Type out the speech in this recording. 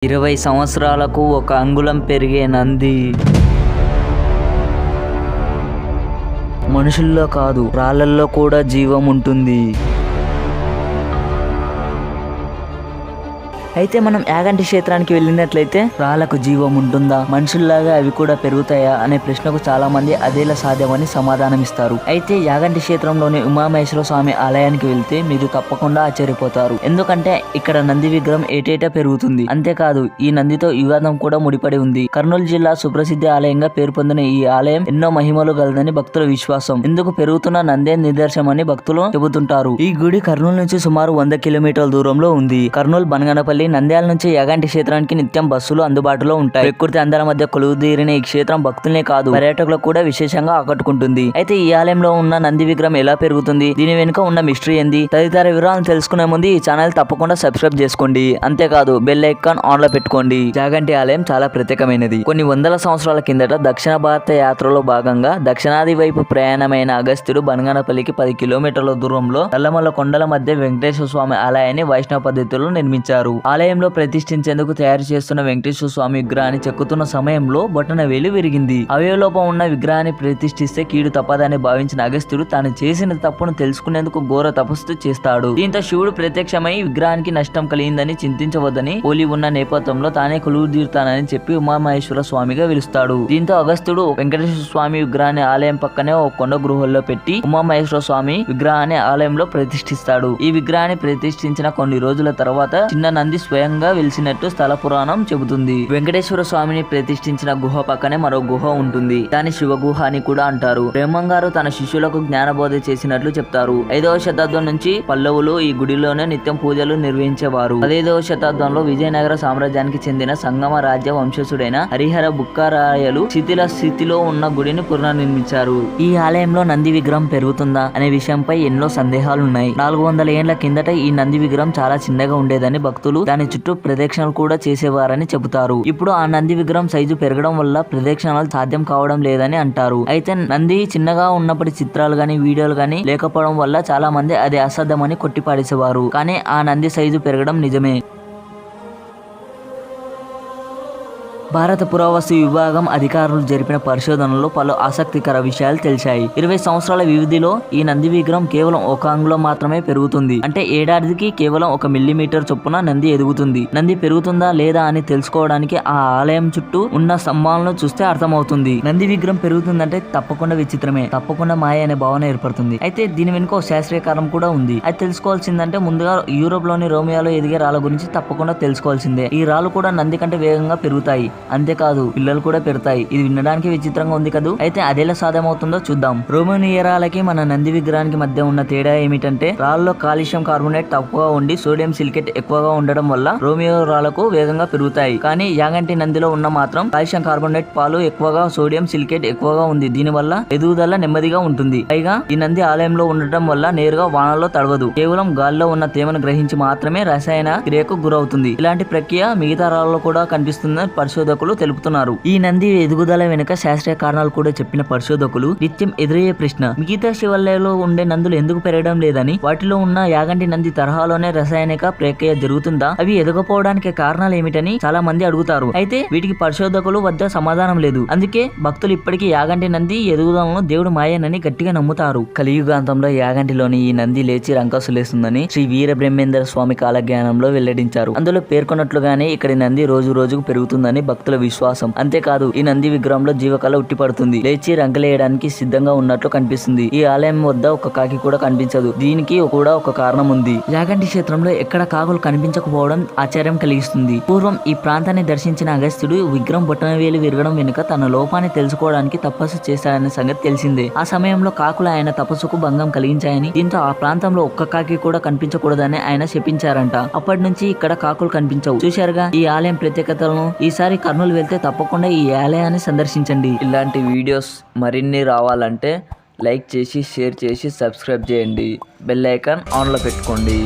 20 సంవత్సరాలకు 1 అంగుళం పెరిగే నంది మనుషుల్లో కాదు, రాళ్లల్లో కూడా జీవం ఉంటుంది. అయితే మనం యాగంటి క్షేత్రానికి వెళ్ళినట్లయితే రాళ్లకు జీవం ఉంటుందా, మనుషుల్లాగా అవి కూడా పెరుగుతాయా అనే ప్రశ్నకు చాలా మంది అదేలా సాధ్యమని సమాధానం ఇస్తారు. అయితే యాగంటి క్షేత్రంలోని ఉమామహేశ్వర స్వామి ఆలయానికి వెళ్తే మీరు తప్పకుండా ఆశ్చర్యపోతారు. ఎందుకంటే ఇక్కడ నంది విగ్రహం ఏటేటా పెరుగుతుంది. అంతేకాదు ఈ నందితో వివాదం కూడా ముడిపడి ఉంది. కర్నూలు జిల్లా సుప్రసిద్ధ ఆలయంగా పేరు పొందిన ఈ ఆలయం ఎన్నో మహిమలు గలదని భక్తుల విశ్వాసం. ఇందుకు పెరుగుతున్న నందే నిదర్శనమని భక్తులు చెబుతుంటారు. ఈ గుడి కర్నూలు నుంచి సుమారు 100 కిలోమీటర్ల దూరంలో ఉంది. కర్నూలు బనగనపల్లి నంద్యాల నుంచి యాగంటి క్షేత్రానికి నిత్యం బస్సులు అందుబాటులో ఉంటాయి. ప్రకృతి అందరి మధ్య కొలువుదీరిన ఈ క్షేత్రం భక్తులనే కాదు, పర్యాటకులకు కూడా విశేషంగా ఆకట్టుకుంటుంది. అయితే ఈ ఆలయంలో ఉన్న నంది విగ్రహం ఎలా పెరుగుతుంది, దీని వెనుక ఉన్న మిస్టరీ ఏంది, తదితర వివరాలను తెలుసుకునే ముందు ఈ ఛానల్ తప్పకుండా సబ్స్క్రైబ్ చేసుకోండి. అంతేకాదు బెల్ ఐకాన్ ఆన్ లో పెట్టుకోండి. యాగంటి ఆలయం చాలా ప్రత్యేకమైనది. కొన్ని వందల సంవత్సరాల కిందట దక్షిణ భారత యాత్రలో భాగంగా దక్షిణాది వైపు ప్రయాణమైన అగస్త్యుడు బనగానపల్లికి 10 కిలోమీటర్ల దూరంలో నల్లమల్ల కొండల మధ్య వెంకటేశ్వర స్వామి ఆలయాన్ని వైష్ణవ పద్ధతిలో నిర్మించారు. ఆలయంలో ప్రతిష్ఠించేందుకు తయారు చేస్తున్న వెంకటేశ్వర స్వామి విగ్రహాన్ని చెక్కుతున్న సమయంలో బొటన వేలు విరిగింది. అవయవలోపం ఉన్న విగ్రహాన్ని ప్రతిష్ఠిస్తే కీడు తప్పదని భావించిన అగస్త్యుడు తాను చేసిన తప్పును తెలుసుకునేందుకు ఘోర తపస్సు చేస్తాడు. దీంతో శివుడు ప్రత్యక్షమై విగ్రహానికి నష్టం కలిగిందని చింతించవద్దని పోలి ఉన్న నేపథ్యంలో తానే కొలువుదీరుతానని చెప్పి ఉమామహేశ్వర స్వామిగా పిలుస్తాడు. దీంతో అగస్త్యుడు వెంకటేశ్వర స్వామి విగ్రహాన్ని ఆలయం పక్కనే ఒక కొండ గృహంలో పెట్టి ఉమామహేశ్వర స్వామి విగ్రహాన్ని ఆలయంలో ప్రతిష్ఠిస్తాడు. ఈ విగ్రహాన్ని ప్రతిష్ఠించిన కొన్ని రోజుల తర్వాత చిన్న నంది స్వయంగా వెలిసినట్టు స్థల పురాణం చెబుతుంది. వెంకటేశ్వర స్వామిని ప్రతిష్ఠించిన గుహ పక్కనే మరో గుహ ఉంటుంది. దాని శివ గుహ అని కూడా అంటారు. బ్రహ్మంగారు తన శిష్యులకు జ్ఞానబోధ చేసినట్లు చెప్తారు. 5వ శతాబ్దం నుంచి పల్లవులు ఈ గుడిలోనే నిత్యం పూజలు నిర్వహించేవారు. 15వ శతాబ్దంలో విజయనగర సామ్రాజ్యానికి చెందిన సంగమ రాజ్య వంశస్థుడైన హరిహర బుక్కరాయలు శిథిల స్థితిలో ఉన్న గుడిని పునర్నిర్మించారు. ఈ ఆలయంలో నంది విగ్రహం పెరుగుతుందా అనే విషయంపై ఎన్నో సందేహాలున్నాయి. 400 ఏళ్ల కిందట ఈ నంది విగ్రహం చాలా చిన్నగా ఉండేదని భక్తులు దాని చుట్టూ ప్రదక్షిణలు కూడా చేసేవారని చెబుతారు. ఇప్పుడు ఆ నంది విగ్రహం సైజు పెరగడం వల్ల ప్రదక్షిణలు సాధ్యం కావడం లేదని అంటారు. అయితే నంది చిన్నగా ఉన్నప్పటి చిత్రాలు గాని వీడియోలు గాని లేకపోవడం వల్ల చాలా మంది అది అసాధ్యమని కొట్టిపాడేసేవారు. కానీ ఆ నంది సైజు పెరగడం నిజమే. భారత పురావస్తు విభాగం అధికారులు జరిపిన పరిశోధనలో పలు ఆసక్తికర విషయాలు తెలిసాయి. 20 సంవత్సరాల వ్యవధిలో ఈ నంది విగ్రహం కేవలం 1 అంగుళం మాత్రమే పెరుగుతుంది. అంటే ఏడాదికి కేవలం 1 మిల్లీమీటర్ చొప్పున నంది ఎదుగుతుంది. నంది పెరుగుతుందా లేదా అని తెలుసుకోవడానికి ఆ ఆలయం చుట్టూ ఉన్న స్తంభాలను చూస్తే అర్థమవుతుంది. నంది విగ్రహం పెరుగుతుందంటే తప్పకుండా విచిత్రమే, తప్పకుండా మాయ అనే భావన ఏర్పడుతుంది. అయితే దీని వెనుక ఒక శాస్త్రీయ కారణం కూడా ఉంది. అది తెలుసుకోవాల్సిందంటే ముందుగా యూరోప్ లోని రోమియోలో ఎదిగే రాళ్ళ గురించి తప్పకుండా తెలుసుకోవాల్సిందే. ఈ రాళ్ళు కూడా నంది కంటే వేగంగా పెరుగుతాయి. అంతేకాదు పిల్లలు కూడా పెడతాయి. ఇది వినడానికి విచిత్రంగా ఉంది కదా. అయితే అదెలా సాధ్యమవుతుందో చూద్దాం. రోమేనియరాలకి మన నంది విగ్రహానికి మధ్య ఉన్న తేడా ఏమిటంటే రాళ్ళలో కాల్షియం కార్బోనేట్ తక్కువగా ఉండి సోడియం సిలికేట్ ఎక్కువగా ఉండడం వల్ల రోమియోరాలకు వేగంగా పెరుగుతాయి. కానీ యాగంటి నందిలో ఉన్న మాత్రం కాల్షియం కార్బోనేట్ పాలు ఎక్కువగా, సోడియం సిలికేట్ ఎక్కువగా ఉంది. దీని వల్ల ఎదుగుదల నెమ్మదిగా ఉంటుంది. పైగా ఈ నంది ఆలయంలో ఉండటం వల్ల నేరుగా వానలో తడవదు. కేవలం గాల్లో ఉన్న తేమను గ్రహించి మాత్రమే రసాయన క్రియకు గురవుతుంది. ఇలాంటి ప్రక్రియ మిగతా రాళ్ళలో కూడా కనిపిస్తుందని పరిశోధకులు తెలుపుతున్నారు. ఈ నంది ఎదుగుదల వెనుక శాస్త్రీయ కారణాలు కూడా చెప్పిన పరిశోధకులు నిత్యం ఎదురయ్యే ప్రశ్న, మిగతా శివాలయాల్లో ఉండే నందులు ఎందుకు పెరగడం లేదని, వాటిలో ఉన్న యాగంటి నంది తరహాలోనే రసాయనిక ప్రక్రియ జరుగుతుందా, అవి ఎదగపోవడానికి కారణాలు ఏమిటని చాలా మంది అడుగుతారు. అయితే వీటికి పరిశోధకులు వద్ద సమాధానం లేదు. అందుకే భక్తులు ఇప్పటికీ యాగంటి నంది ఎదుగుదలను దేవుడు మాయనని గట్టిగా నమ్ముతారు. కలియుగాంతంలో యాగంటిలోని ఈ నంది లేచి రంకసులేస్తుందని శ్రీ వీర బ్రహ్మేంద్ర స్వామి కాలజ్ఞానంలో వెల్లడించారు. అందులో పేర్కొన్నట్లుగానే ఇక్కడి నంది రోజు రోజుకు పెరుగుతుందని భక్తుల విశ్వాసం. అంతేకాదు ఈ నంది విగ్రహంలో జీవకళ ఉట్టిపడుతుంది. లేచి రంకలేయడానికి సిద్ధంగా ఉన్నట్లు కనిపిస్తుంది. ఈ ఆలయం వద్ద ఒక కాకి కూడా కనిపించదు. దీనికి కూడా ఒక కారణం ఉంది. యాగంటి క్షేత్రంలో ఎక్కడ కాకులు కనిపించకపోవడం ఆశ్చర్యం కలిగిస్తుంది. పూర్వం ఈ ప్రాంతాన్ని దర్శించిన అగస్త్యుడు విగ్రహం బొటనవేలు విరగడం వెనుక తన లోపాన్ని తెలుసుకోవడానికి తపస్సు చేశాడనే సంగతి తెలిసిందే. ఆ సమయంలో కాకులు ఆయన తపస్సుకు భంగం కలిగించాయని, దీంతో ఆ ప్రాంతంలో ఒక్క కాకి కూడా కనిపించకూడదని ఆయన శపించారంట. అప్పటి నుంచి ఇక్కడ కాకులు కనిపించవు. చూశారుగా ఈ ఆలయం ప్రత్యేకతలను. ఈసారి కర్నూలు వెళ్తే తప్పకుండా ఈ ఆలయాన్ని సందర్శించండి. ఇలాంటి వీడియోస్ మరిన్ని రావాలంటే లైక్ చేసి, షేర్ చేసి, సబ్స్క్రైబ్ చేయండి. బెల్ ఐకాన్ ఆన్లో పెట్టుకోండి.